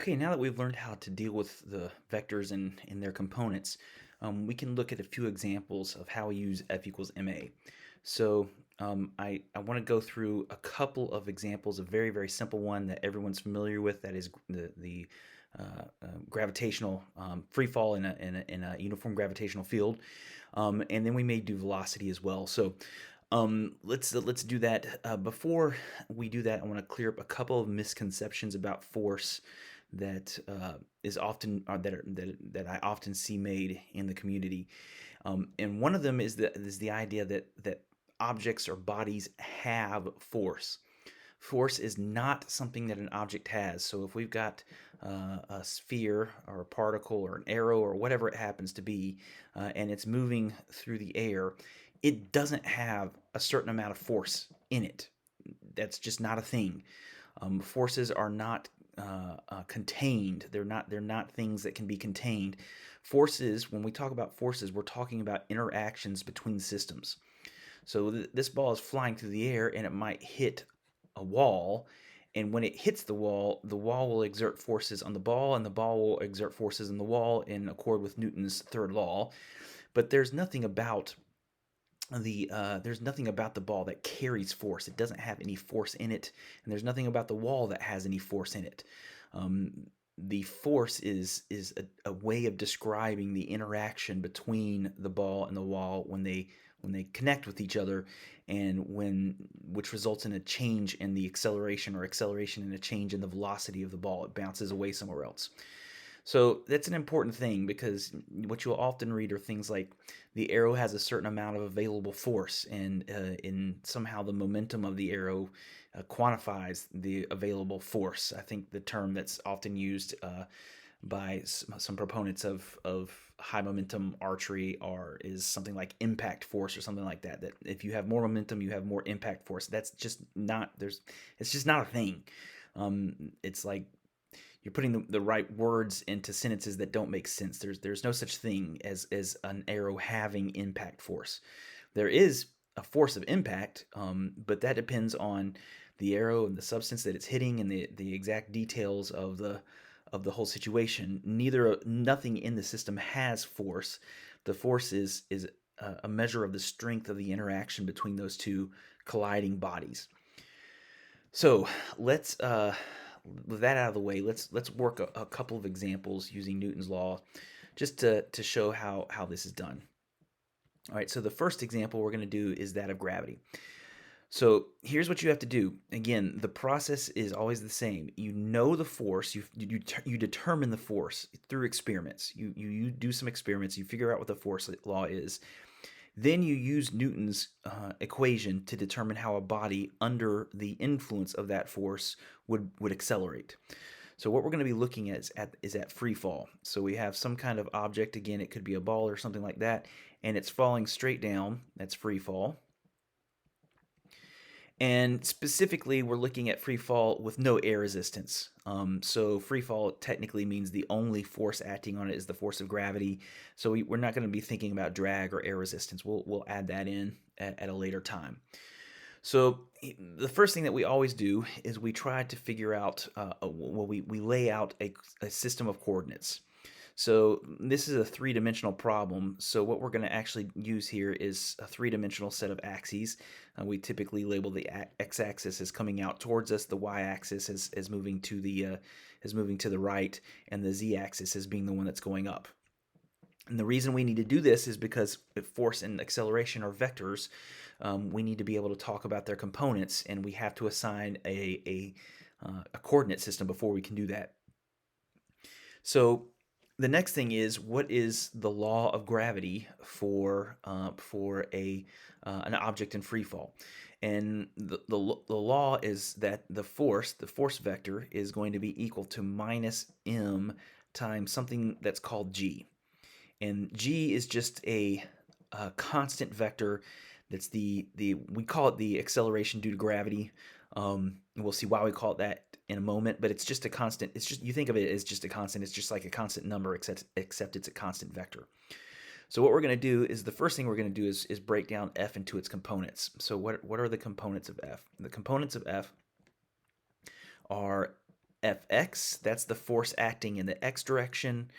Okay, now that we've learned how to deal with the vectors and their components, we can look at a few examples of how we use F equals ma. So I want to go through a couple of examples. A very, very simple one that everyone's familiar with, that is the gravitational free fall in a uniform gravitational field. And then we may do velocity as well. So let's do that. Before we do that, I want to clear up a couple of misconceptions about force that is often that I often see made in the community. And one of them is the idea that objects or bodies have force. Force is not something that an object has. So if we've got a sphere or a particle or an arrow or whatever it happens to be, and it's moving through the air, it doesn't have a certain amount of force in it. That's just not a thing. Forces are not contained. They're not things that can be contained. Forces, when we talk about forces, we're talking about interactions between systems. So this ball is flying through the air and it might hit a wall. And when it hits the wall will exert forces on the ball, and the ball will exert forces on the wall in accord with Newton's third law. But there's nothing about the ball that carries force. It doesn't have any force in it, and there's nothing about the wall that has any force in it. Um, the force is a way of describing the interaction between the ball and the wall when they connect with each other, and which results in a change in the acceleration, or acceleration and a change in the velocity of the ball. It bounces away somewhere else. So that's an important thing, because what you'll often read are things like the arrow has a certain amount of available force, and in somehow the momentum of the arrow quantifies the available force. I think the term that's often used by some proponents of high momentum archery is something like impact force, or something like that. That if you have more momentum, you have more impact force. That's just not there's It's just not a thing. It's like you're putting the right words into sentences that don't make sense. There's no such thing as an arrow having impact force. There is a force of impact, but that depends on the arrow and the substance that it's hitting, and the exact details of the whole situation. Nothing in the system has force. The force is a measure of the strength of the interaction between those two colliding bodies. So let's with that out of the way, let's work a couple of examples using Newton's law, just to show how this is done. All right, so the first example we're going to do is that of gravity. So here's what you have to do. Again, the process is always the same. You know the force. You determine the force through experiments. You do some experiments. You figure out what the force law is. Then you use Newton's equation to determine how a body under the influence of that force would accelerate. So what we're going to be looking at free fall. So we have some kind of object. Again, it could be a ball or something like that, and it's falling straight down. That's free fall. And specifically, we're looking at free fall with no air resistance. So free fall technically means the only force acting on it is the force of gravity. So we're not going to be thinking about drag or air resistance. We'll add that in at a later time. So the first thing that we always do is we try to figure out, we lay out a system of coordinates. So this is a three-dimensional problem. So what we're going to actually use here is a three-dimensional set of axes. We typically label the x-axis as coming out towards us, the y-axis as moving to the right, and the z-axis as being the one that's going up. And the reason we need to do this is because if force and acceleration are vectors, we need to be able to talk about their components, and we have to assign a coordinate system before we can do that. So the next thing is, what is the law of gravity for an object in free fall? And the law is that the force vector, is going to be equal to minus m times something that's called g. And g is just a constant vector. That's we call it the acceleration due to gravity. We'll see why we call it that in a moment, but it's just a constant. It's just, you think of it as just a constant. It's just like a constant number, except it's a constant vector. So what we're going to do is, the first thing we're going to do is break down f into its components. So what are the components of f? The components of f are Fx, that's the force acting in the x direction.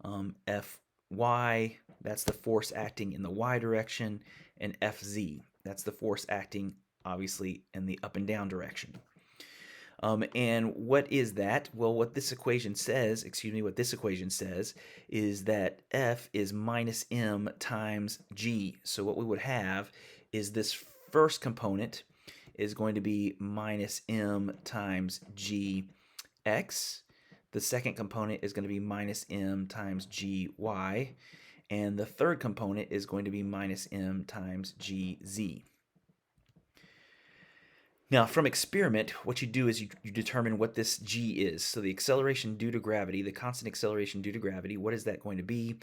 Fy, that's the force acting in the y direction. And Fz, that's the force acting, obviously, in the up and down direction. And what is that? Well, what this equation says, is that F is minus m times g. So what we would have is this first component is going to be minus m times gx. The second component is going to be minus m times gy. And the third component is going to be minus m times gz. Now, from experiment, what you do is you determine what this g is. So the acceleration due to gravity, the constant acceleration due to gravity, what is that going to be?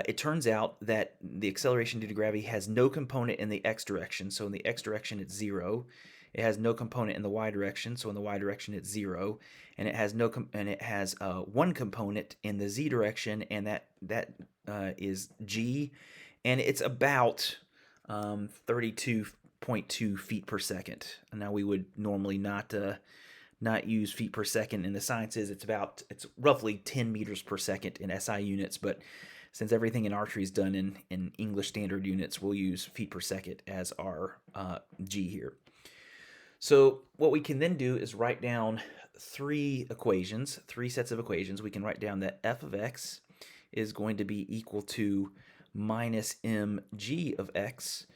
It turns out that the acceleration due to gravity has no component in the x direction. So in the x direction, it's 0. It has no component in the y direction. So in the y direction, it's 0. And it has one component in the z direction, and that is g. And it's about 32.2 feet per second. And now we would normally not use feet per second in the sciences. It's roughly 10 meters per second in SI units, but since everything in archery is done in English standard units, we'll use feet per second as our G here. So what we can then do is write down three sets of equations. We can write down that f of x is going to be equal to minus mg of x,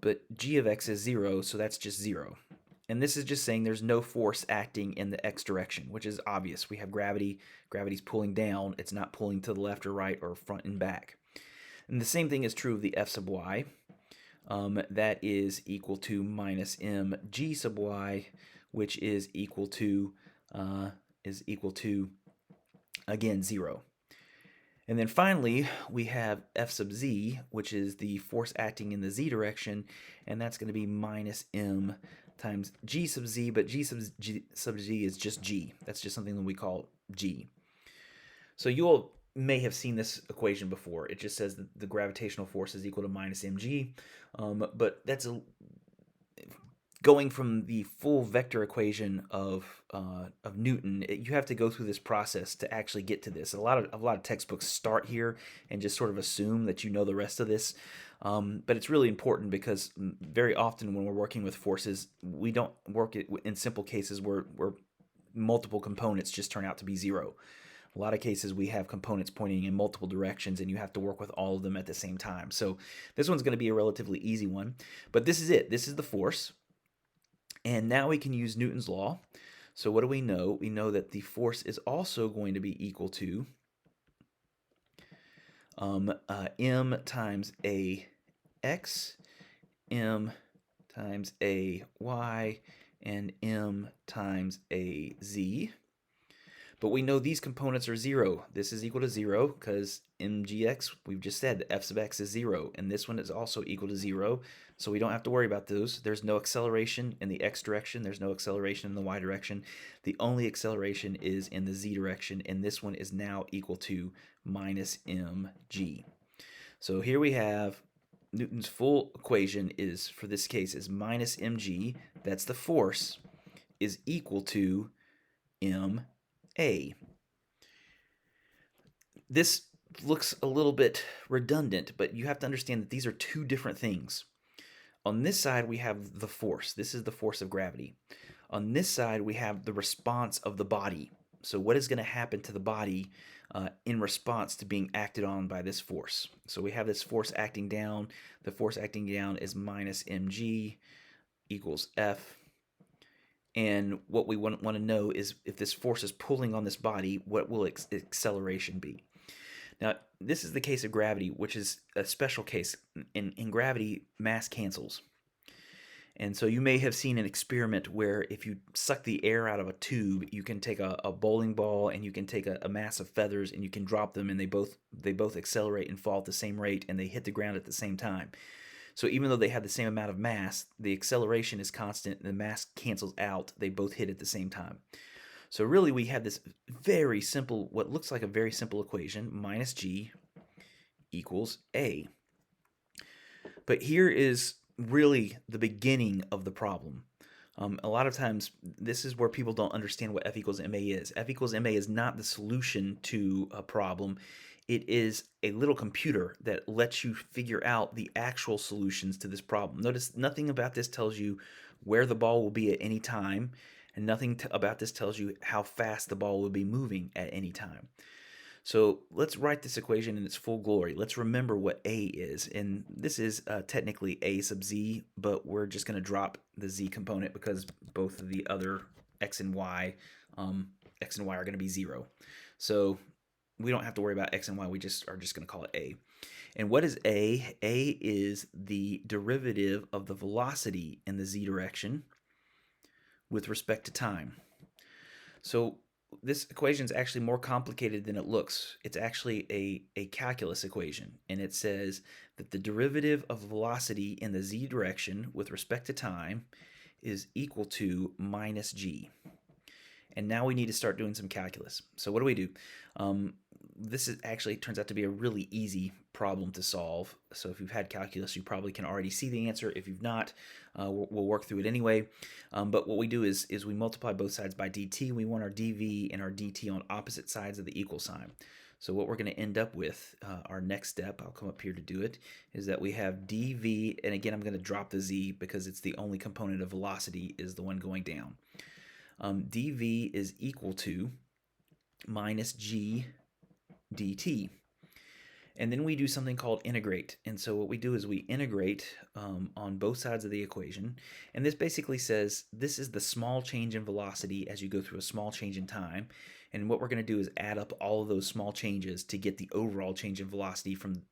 but g of x is 0, so that's just 0. And this is just saying there's no force acting in the x direction, which is obvious. We have gravity. Gravity's pulling down. It's not pulling to the left or right or front and back. And the same thing is true of the f sub y. That is equal to minus mg sub y, which is equal to again 0. And then finally, we have f sub z, which is the force acting in the z direction, and that's going to be minus m times g sub z, but g sub z is just g. That's just something that we call g. So you all may have seen this equation before. It just says that the gravitational force is equal to minus mg, but that's going from the full vector equation of Newton. You have to go through this process to actually get to this. A lot of textbooks start here and just sort of assume that you know the rest of this. But it's really important because very often when we're working with forces, we don't work it in simple cases where multiple components just turn out to be 0. A lot of cases we have components pointing in multiple directions and you have to work with all of them at the same time. So this one's going to be a relatively easy one. But this is it. This is the force. And now we can use Newton's law. So what do we know? We know that the force is also going to be equal to m times a x, m times a y, and m times a z. But we know these components are 0. This is equal to 0 because mgx, we've just said that f sub x is 0. And this one is also equal to 0. So we don't have to worry about those. There's no acceleration in the x direction. There's no acceleration in the y direction. The only acceleration is in the z direction. And this one is now equal to minus mg. So here we have Newton's full equation is, for this case, is minus mg. That's the force, is equal to ma. This looks a little bit redundant, but you have to understand that these are two different things. On this side, we have the force. This is the force of gravity. On this side, we have the response of the body. So what is going to happen to the body in response to being acted on by this force? So we have this force acting down. The force acting down is minus mg equals F. And what we want to know is if this force is pulling on this body, what will acceleration be? Now, this is the case of gravity, which is a special case. In gravity, mass cancels. And so you may have seen an experiment where if you suck the air out of a tube, you can take a bowling ball and you can take a mass of feathers and you can drop them and they both accelerate and fall at the same rate and they hit the ground at the same time. So even though they have the same amount of mass, the acceleration is constant and the mass cancels out. They both hit at the same time. So really we have this very simple, what looks like a very simple equation, minus g equals a. But here is really the beginning of the problem. A lot of times, this is where people don't understand what F equals ma is. F equals ma is not the solution to a problem. It is a little computer that lets you figure out the actual solutions to this problem. Notice nothing about this tells you where the ball will be at any time, and nothing about this tells you how fast the ball will be moving at any time. So let's write this equation in its full glory. Let's remember what a is. And this is technically a sub z, but we're just going to drop the z component because both of the other x and y are going to be 0. So we don't have to worry about x and y. We just are just going to call it a. And what is a? A is the derivative of the velocity in the z direction with respect to time. So this equation is actually more complicated than it looks. It's actually a calculus equation, and it says that the derivative of velocity in the z direction with respect to time is equal to minus g. And now we need to start doing some calculus. So what do we do? This is actually turns out to be a really easy problem to solve. So if you've had calculus, you probably can already see the answer. If you've not, we'll work through it anyway. But what we do is we multiply both sides by dt. We want our dv and our dt on opposite sides of the equal sign. So what we're going to end up with, our next step, I'll come up here to do it, is that we have dv, and again, I'm going to drop the z because it's the only component of velocity is the one going down. dv is equal to minus g dt. And then we do something called integrate. And so what we do is we integrate on both sides of the equation. And this basically says this is the small change in velocity as you go through a small change in time. And what we're going to do is add up all of those small changes to get the overall change in velocity from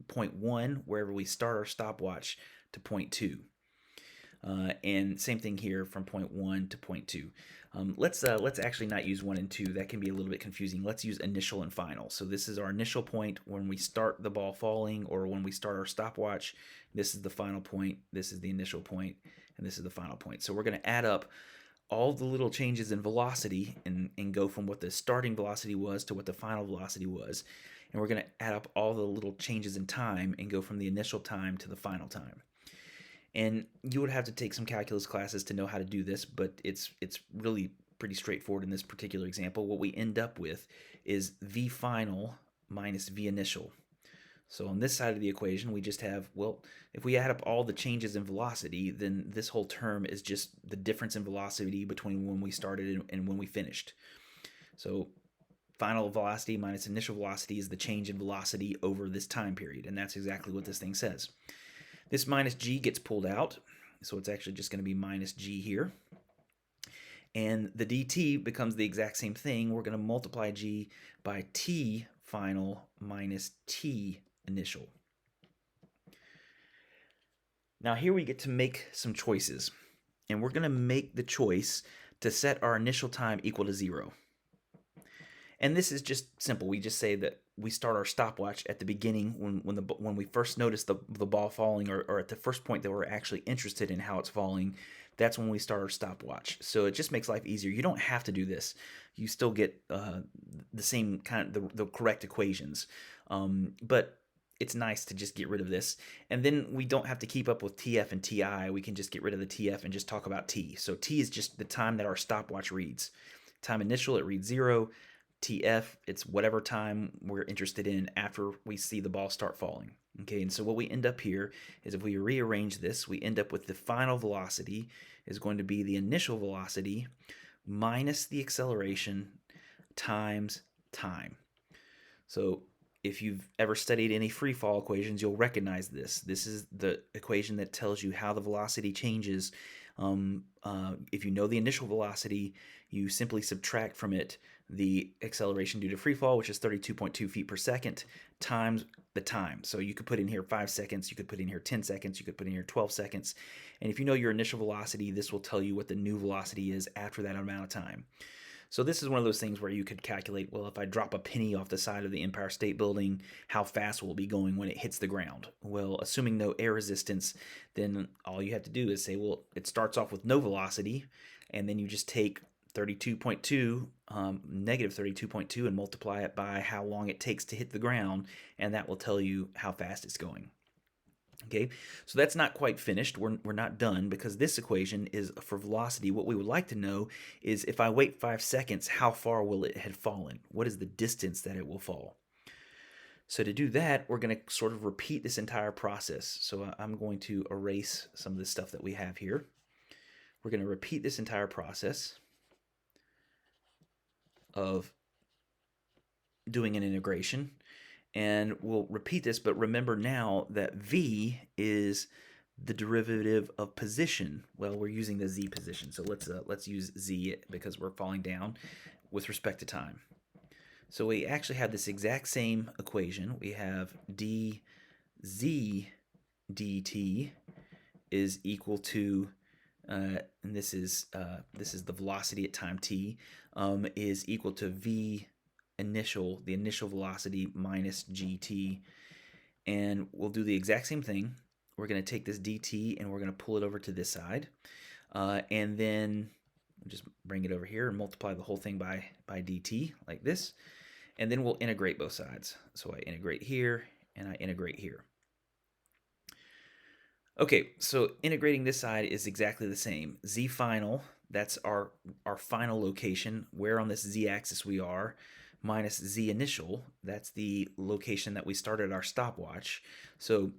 point 1, wherever we start our stopwatch, to point 2. And same thing here from point 1 to point 2. Let's actually not use 1 and 2. That can be a little bit confusing. Let's use initial and final. So this is our initial point when we start the ball falling, or when we start our stopwatch. This is the final point. This is the initial point, and this is the final point. So we're going to add up all the little changes in velocity and go from what the starting velocity was to what the final velocity was. And we're going to add up all the little changes in time and go from the initial time to the final time. And you would have to take some calculus classes to know how to do this, but it's really pretty straightforward in this particular example. What we end up with is v final minus v initial. So on this side of the equation, we just have, well, if we add up all the changes in velocity, then this whole term is just the difference in velocity between when we started and when we finished. So final velocity minus initial velocity is the change in velocity over this time period, and that's exactly what this thing says. This minus g gets pulled out, so it's actually just going to be minus g here. And the dt becomes the exact same thing. We're going to multiply g by t final minus t initial. Now here we get to make some choices. And we're going to make the choice to set our initial time equal to 0. And this is just simple. We just say that we start our stopwatch at the beginning when we first notice the ball falling, or at the first point that we're actually interested in how it's falling. That's when we start our stopwatch. So it just makes life easier. You don't have to do this. You still get the same kind of the correct equations, but it's nice to just get rid of this. And then we don't have to keep up with TF and TI. We can just get rid of the TF and just talk about T. So T is just the time that our stopwatch reads. Time initial, it reads 0. TF, it's whatever time we're interested in after we see the ball start falling. Okay, and so what we end up here is, if we rearrange this, we end up with the final velocity is going to be the initial velocity minus the acceleration times time. So if you've ever studied any free fall equations, you'll recognize this. This is the equation that tells you how the velocity changes. If you know the initial velocity, you simply subtract from it the acceleration due to free fall, which is 32.2 feet per second, times the time. So you could put in here 5 seconds, you could put in here 10 seconds, you could put in here 12 seconds. And if you know your initial velocity, this will tell you what the new velocity is after that amount of time. So this is one of those things where you could calculate, well, if I drop a penny off the side of the Empire State Building, how fast will it be going when it hits the ground? Well, assuming no air resistance, then all you have to do is say, well, it starts off with no velocity, and then you just take 32.2, negative 32.2, and multiply it by how long it takes to hit the ground, and that will tell you how fast it's going. Okay, so that's not quite finished. We're not done because this equation is for velocity. What we would like to know is if I wait 5 seconds, how far will it have fallen? What is the distance that it will fall? So to do that, we're going to sort of repeat this entire process. So I'm going to erase some of the stuff that we have here. We're going to repeat this entire process of doing an integration. And we'll repeat this, but remember now that v is the derivative of position. Well, we're using the z position, so let's use z because we're falling down with respect to time. So we actually have this exact same equation. We have dz dt is equal to, and this is the velocity at time t, is equal to v initial, the initial velocity minus gt, and we'll do the exact same thing. We're going to take this dt and we're going to pull it over to this side, and then just bring it over here and multiply the whole thing by dt like this, and then we'll integrate both sides. So I integrate here and I integrate here. Okay, so integrating this side is exactly the same. Z final, that's our final location, where on this z-axis we are, minus z initial, that's the location that we started our stopwatch. So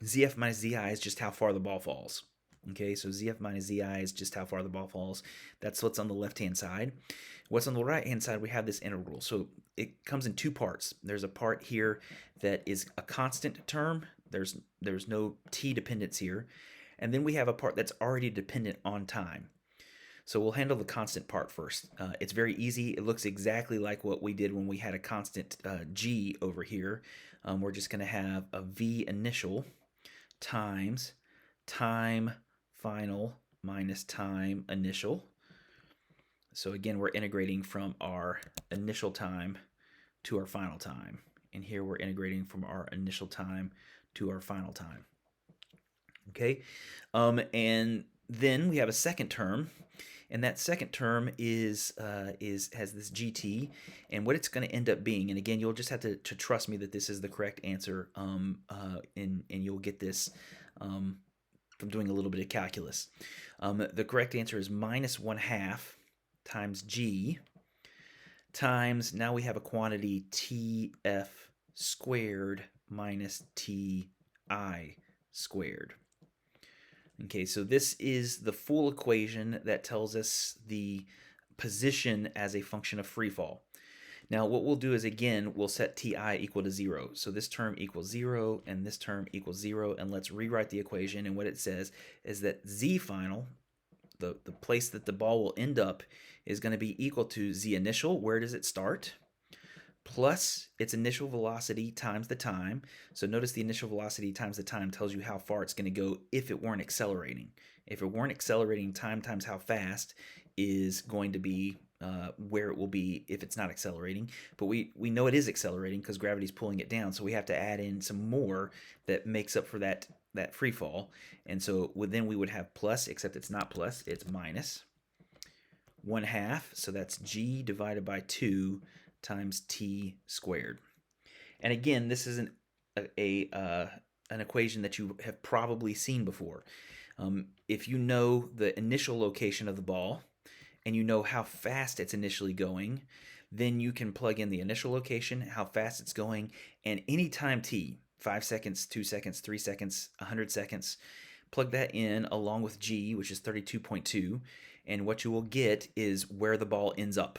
zf minus zi is just how far the ball falls. Okay, so zf minus zi is just how far the ball falls. That's what's on the left-hand side. What's on the right-hand side, we have this integral. So it comes in two parts. There's a part here that is a constant term. There's no t dependence here. And then we have a part that's already dependent on time. So we'll handle the constant part first. It's very easy. It looks exactly like what we did when we had a constant g over here. We're just going to have a v initial times time final minus time initial. So again, we're integrating from our initial time to our final time. And here we're integrating from our initial time to our final time. Okay, and then we have a second term, and that second term has this gt, and what it's going to end up being, and again, you'll just have to trust me that this is the correct answer, and you'll get this from doing a little bit of calculus. The correct answer is minus 1/2 times g times, now we have a quantity tf squared minus ti squared. Okay, so this is the full equation that tells us the position as a function of free fall. Now what we'll do is, again, we'll set ti equal to 0. So this term equals 0 and this term equals 0, and let's rewrite the equation. And what it says is that z final, the place that the ball will end up, is going to be equal to z initial, where does it start, plus its initial velocity times the time. So notice the initial velocity times the time tells you how far it's going to go if it weren't accelerating. If it weren't accelerating, time times how fast is going to be where it will be if it's not accelerating. But we know it is accelerating because gravity's pulling it down, so we have to add in some more that makes up for that free fall. And so then we would have plus, except it's not plus, it's minus 1/2. So that's g divided by 2 times t squared. And again, this is an equation that you have probably seen before. If you know the initial location of the ball and you know how fast it's initially going, then you can plug in the initial location, how fast it's going, and any time t, 5 seconds, 2 seconds, 3 seconds, 100 seconds, plug that in along with g, which is 32.2, and what you will get is where the ball ends up.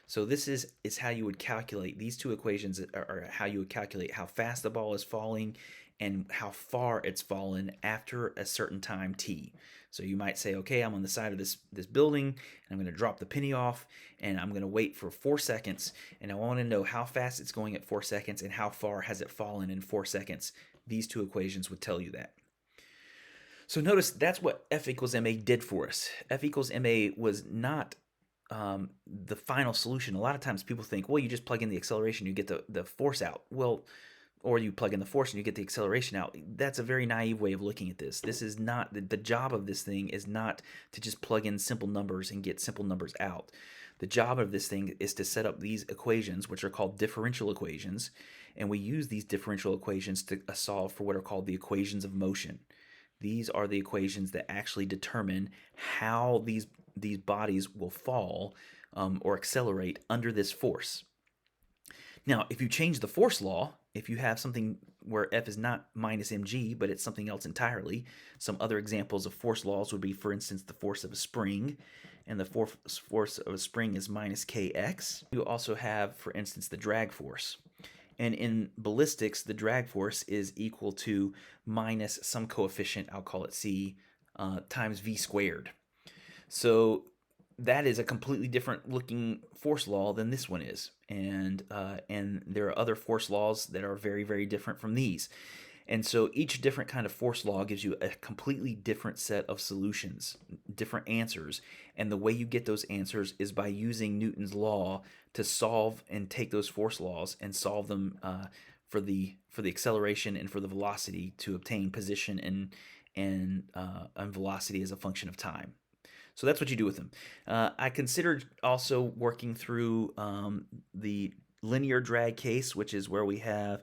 So this is how you would calculate, these two equations are how you would calculate how fast the ball is falling and how far it's fallen after a certain time t. So you might say, okay, I'm on the side of this building, and I'm going to drop the penny off, and I'm going to wait for 4 seconds, and I want to know how fast it's going at 4 seconds and how far has it fallen in 4 seconds. These two equations would tell you that. So notice that's what F equals ma did for us. F equals ma was not the final solution. A lot of times people think, well, you just plug in the acceleration, you get the force out. Well, or you plug in the force and you get the acceleration out. That's a very naive way of looking at this. This is not, the job of this thing is not to just plug in simple numbers and get simple numbers out. The job of this thing is to set up these equations, which are called differential equations, and we use these differential equations to solve for what are called the equations of motion. These are the equations that actually determine how these bodies will fall or accelerate under this force. Now, if you change the force law, if you have something where F is not minus mg, but it's something else entirely, some other examples of force laws would be, for instance, the force of a spring, and the force of a spring is minus kx. You also have, for instance, the drag force. And in ballistics, the drag force is equal to minus some coefficient, I'll call it c, times v squared. So that is a completely different looking force law than this one is, and there are other force laws that are very, very different from these. And so each different kind of force law gives you a completely different set of solutions, different answers. And the way you get those answers is by using Newton's law to solve and take those force laws and solve them for the acceleration and for the velocity to obtain position and velocity as a function of time. So that's what you do with them. I considered also working through the linear drag case, which is where we have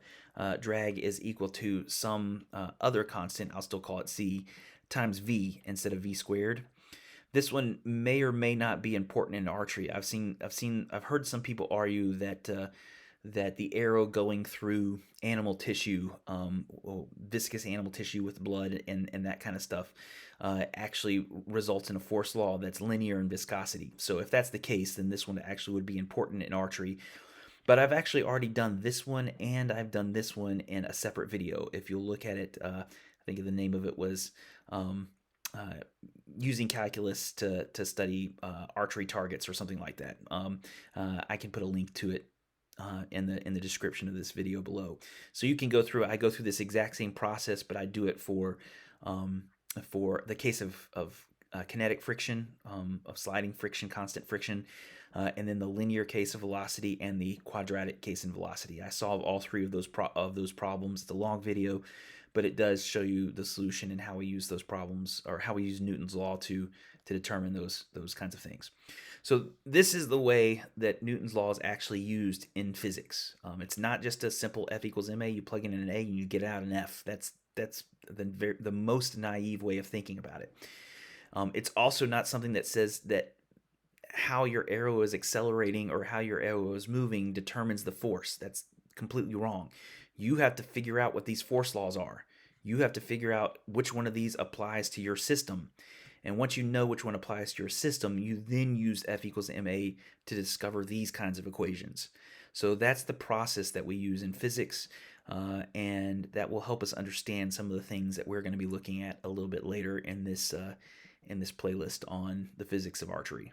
drag is equal to some other constant, I'll still call it c, times v instead of v squared. This one may or may not be important in archery. I've heard some people argue that that the arrow going through animal tissue, viscous animal tissue with blood and that kind of stuff, actually results in a force law that's linear in viscosity. So if that's the case, then this one actually would be important in archery. But I've actually already done this one, and I've done this one in a separate video. If you'll look at it, I think the name of it was using calculus to study archery targets or something like that. I can put a link to it in the description of this video below. So you can go through. I go through this exact same process, but I do it for the case of kinetic friction, of sliding friction, constant friction, and then the linear case of velocity and the quadratic case in velocity. I solve all three of those problems. It's a long video, but it does show you the solution and how we use those problems, or how we use Newton's law to determine those kinds of things. So this is the way that Newton's law is actually used in physics. It's not just a simple F equals ma. You plug in an A and you get out an F. That's the most naive way of thinking about it. It's also not something that says that how your arrow is accelerating or how your arrow is moving determines the force. That's completely wrong. You have to figure out what these force laws are. You have to figure out which one of these applies to your system. And once you know which one applies to your system, you then use F equals ma to discover these kinds of equations. So that's the process that we use in physics, and that will help us understand some of the things that we're going to be looking at a little bit later in this playlist on the physics of archery.